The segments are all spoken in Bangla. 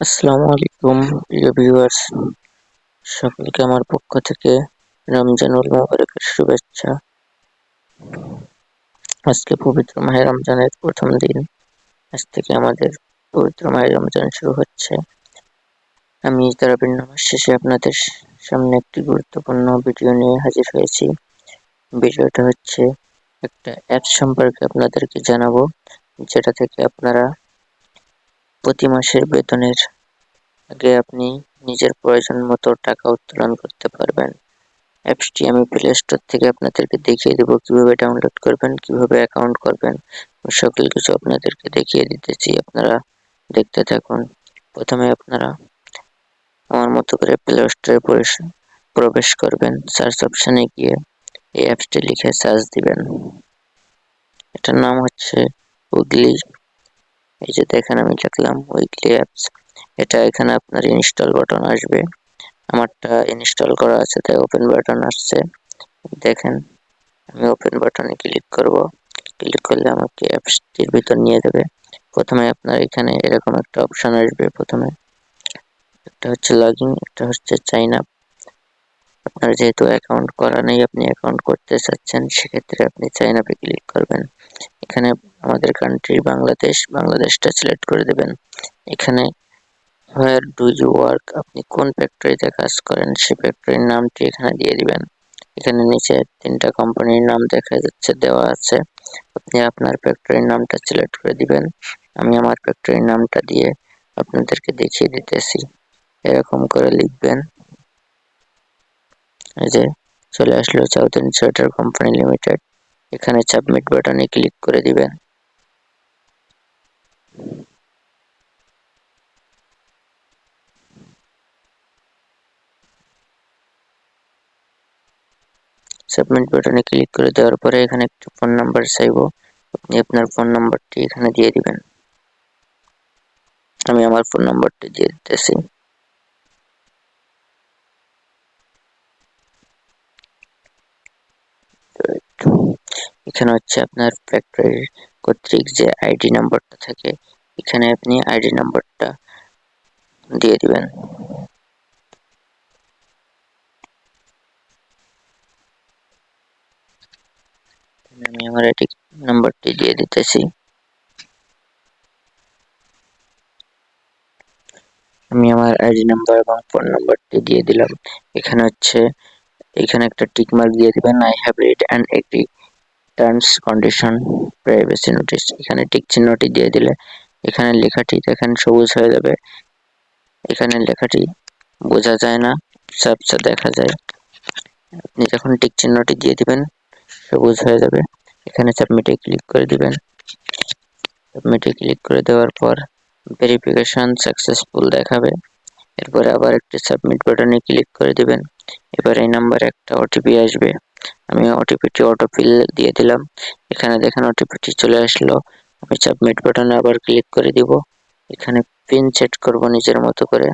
আসসালামু আলাইকুম প্রিয় ভিউয়ার্স, সকলকে আমার পক্ষ থেকে রমজানুল মোবারকের শুভেচ্ছা। আজকে পবিত্র মাহে রমজানের প্রথম দিন। আজ থেকে আমাদের পবিত্র মাহে রমজান শুরু হচ্ছে। আমি তারাবির নামাজ শেষে আপনাদের সামনে একটি গুরুত্বপূর্ণ ভিডিও নিয়ে হাজির হয়েছি। ভিডিওটা হচ্ছে একটা অ্যাপস সম্পর্কে আপনাদেরকে জানাবো, যেটা থেকে আপনারা প্রতি মাসের বেতনের আগে আপনি নিজের প্রয়োজন মতো টাকা উত্তোলন করতে পারবেন। অ্যাপসটি আমি প্লে স্টোর থেকে আপনাদেরকে দেখিয়ে দেবো কিভাবে ডাউনলোড করবেন, কিভাবে অ্যাকাউন্ট করবেন, সকল কিছু আপনাদেরকে দেখিয়ে দিতেছি। আপনারা দেখতে থাকুন। প্রথমে আপনারা আমার মতো করে প্লে স্টোরে প্রবেশ করবেন। সার্চ অপশনে গিয়ে এই অ্যাপসটি লিখে সার্চ দিবেন। এটার নাম হচ্ছে উইগলি। এই যে দেখেন আমি লিখলাম উইগলি অ্যাপস। এটা এখানে আপনার ইনস্টল বাটন আসবে। আমারটা ইনস্টল করা আছে তাই ওপেন বাটন আসছে। দেখেন আমি ওপেন বাটনে ক্লিক করব। ক্লিক করলে আমাকে অ্যাপসটির ভিতর নিয়ে যাবে। প্রথমে আপনার এখানে এরকম একটা অপশন আসবে। প্রথমে একটা হচ্ছে লগইন, একটা হচ্ছে সাইন আপ। আপনার যেহেতু অ্যাকাউন্ট করা নেই, আপনি অ্যাকাউন্ট করতে চাচ্ছেন, সেক্ষেত্রে আপনি সাইন আপে ক্লিক করবেন। এখানে আমাদের কান্ট্রি বাংলাদেশটা সিলেক্ট করে দেবেন। এখানে হোয়ার ডু ইউ ওয়ার্ক, আপনি কোন ফ্যাক্টরিতে কাজ করেন সেই ফ্যাক্টরির নামটি এখানে দিয়ে দিবেন। এখানে নিচে 3টা কোম্পানির নাম দেওয়া আছে। আপনি আপনার ফ্যাক্টরির নামটা সিলেক্ট করে দিবেন। আমি আমার ফ্যাক্টরির নামটা দিয়ে আপনাদেরকে দেখিয়ে দিতেছি। এরকম করে লিখবেন। এই যে চলে আসলো সাউথ সোয়েটার কোম্পানি লিমিটেড। এখানে সাবমিট বাটনে ক্লিক করে দিবেন। সাবমিট বাটনে ক্লিক করে দেওয়ার পরে এখানে একটা ফোন নাম্বার চাইবো। আপনি আপনার ফোন নাম্বারটি এখানে দিয়ে দিবেন। আমি আমার ফোন নাম্বারটি দিয়ে দিতেছি। এখানে হচ্ছে আপনার ফ্যাক্টরির কর্তৃক যে আইডি নাম্বারটা থাকে, এখানে আপনি আইডি নাম্বারটা দিয়ে দিবেন। আমি আমার আইডি নাম্বারটি দিয়ে দিতেছি। আমি আমার আইডি নাম্বার এবং ফোন নাম্বারটি দিয়ে দিলাম। এখানে একটা টিক মার্ক দিয়ে দিবেন। I have read and agri terms condition privacy notice. এখানে টিক চিহ্নটি দিয়ে দিলে এখানে লেখাটি দেখেন সবুজ হয়ে যাবে। এখানে লেখাটি বোঝা যায় না, ঝাপসা দেখা যায়। আপনি যখন টিক চিহ্নটি দিয়ে দিবেন সবুজ হয়ে যাবে। এখানে সাবমিটে ক্লিক করে দিবেন। সাবমিটে ক্লিক করে দেওয়ার পর ভেরিফিকেশন সাকসেসফুল দেখাবে। এরপরে আবার একটি সাবমিট বাটনে ক্লিক করে দিবেন। এবার এই নাম্বারে একটা ওটিপি আসবে। আমি ওটিপিটি অটোফিল দিয়ে দিলাম। এখানে দেখেন ওটিপিটি চলে আসলো। আমি সাবমিট বাটনে আবার ক্লিক করে দিব। এখানে পিন সেট করব নিজের মতো করে।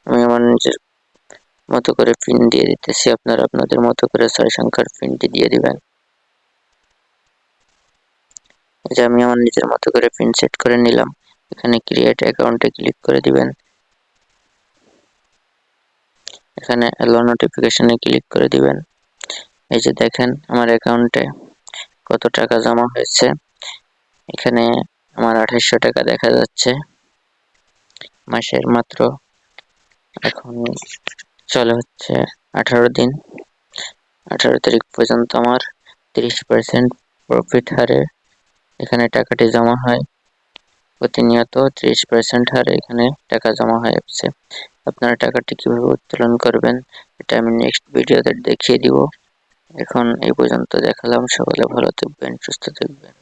আমি আমার নিজের মতো করে পিন দিয়ে দিতেছি। আপনারা আপনাদের মতো করে 6 সংখ্যার পিনটি দিয়ে দিবেন। এই যে আমি আমার নিজের মতো করে পিন সেট করে নিলাম। এখানে ক্রিয়েট অ্যাকাউন্টে ক্লিক করে দিবেন। এখানে অ্যালো নোটিফিকেশনে ক্লিক করে দিবেন। এই যে দেখেন আমার অ্যাকাউন্টে কত টাকা জমা হয়েছে। এখানে আমার 2800 টাকা দেখা যাচ্ছে। মাসের মাত্র এখন চলে হচ্ছে 18 দিন। 18 তারিখ পর্যন্ত আমার 30% প্রফিট হারে এখানে টাকাটি জমা হয়। প্রতিনিয়ত 30% হারে এখানে টাকা জমা হয়ে যাচ্ছে। আপনারা টাকাটি কিভাবে উত্তোলন করবেন এটা আমি নেক্সট ভিডিওতে দেখিয়ে দিব। এখন এই পর্যন্ত দেখালাম। সকলে ভালো থাকবেন, সুস্থ থাকবেন।